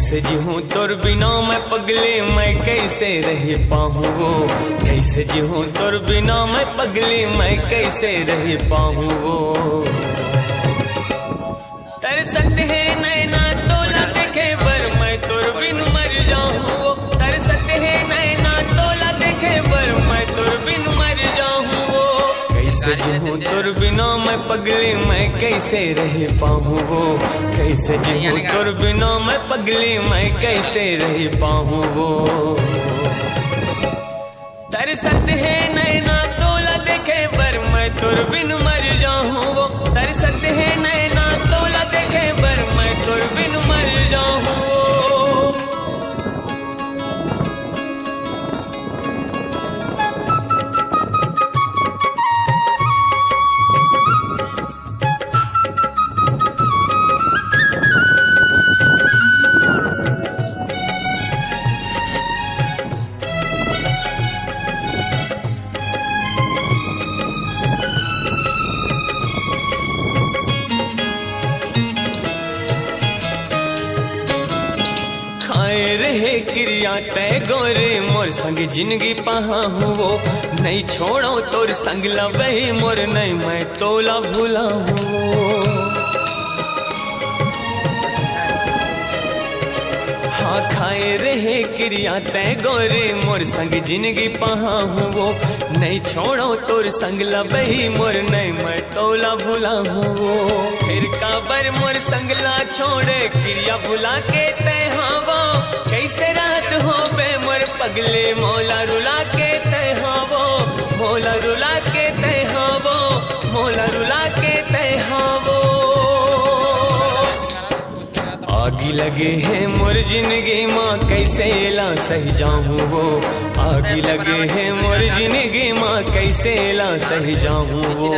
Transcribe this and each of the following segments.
कैसे जीऊं तोर बिना मैं पगले, मैं कैसे रह पाऊं वो। कैसे जीऊं तोर बिना मैं पगले, मैं कैसे रह पाऊं वो। तरसत है नैना तोला देखे बर, मैं तोर बिन मर जाऊं वो। तरसत है नैना तोला देखे बर, मैं तोर बिन मर जाऊं वो। कैसे जीऊं तोर बिना मैं पगले, मैं कैसे रह पाऊं वो। कैसे जीऊं तोर बिना मैं पगले, मैं कैसे रह पाऊं वो। तरसत है नैना तोला देखे बर, मैं तोर बिन मर जाऊं वो। तरसत है नैना तोला देखे बर, मैं तोर बिन मर जाऊं वो। रहे क्रिया तय गोरे मोर संग जिंदगी पहा हूँ वो। नहीं छोड़ो तोर संग लवे मोर, नहीं मैं तोला भूला हूँ। हाँ खाए रहे क्रिया तय गोरे मोर संग जिंदगी पहा हूँ वो। नहीं छोड़ो तोर संग लवे मोर, नहीं मैं तोला भूला हूँ वो। फिर काबर मोर संगला छोड़े क्रिया भुला के तय हाँ वो। कैसे रात हो बे मोर पगले, मौला रुला के तय हाँ वो। मौला रुला के तय हाँ वो, मौला रुला के तय हाँ वो। आगी लगे है मोर जिंदगी माँ, कैसे ला सही जाऊं वो। आगी लगे है मोर जिंदगी माँ, कैसे ला सही जाऊं वो।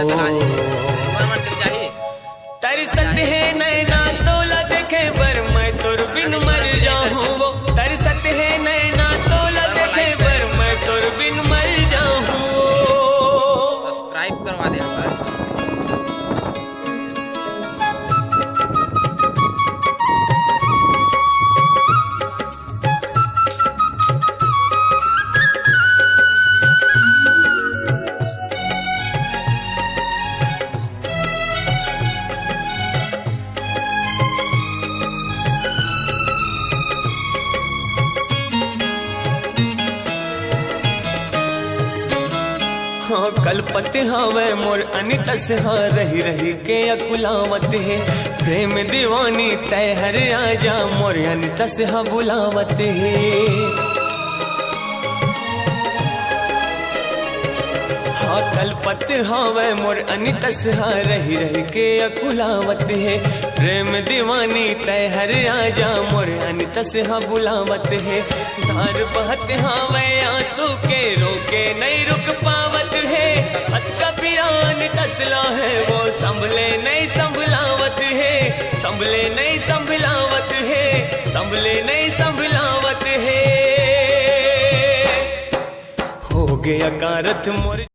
तरसत है नैना तोला देखे बर, मैं तोर बिन मर जाऊं वो। तरसत है नैना तोला देखे बर, मैं तोर बिन मर जाऊं वो। सब्सक्राइब करवा दे हमारे। हाँ कलपत हवे मोर अनितस, हाँ रही रही के अकुलावत है। प्रेम दीवानी तय हर आजा मोर अनितस हाँ बुलावत है। हाँ कलपत हवे मोर अनितस, हाँ रही रही के अकुलावत है। प्रेम दीवानी तय हर आजा मोर अनितस हाँ बुलावत है। धार बहत हवे आंसू के रोके नहीं रुक पावत है। अत का पिरान तसला है वो, संभले नहीं संभलावत है। संभले नहीं संभलावत है, संभले नहीं संभलावत है। हो गया कारत मोर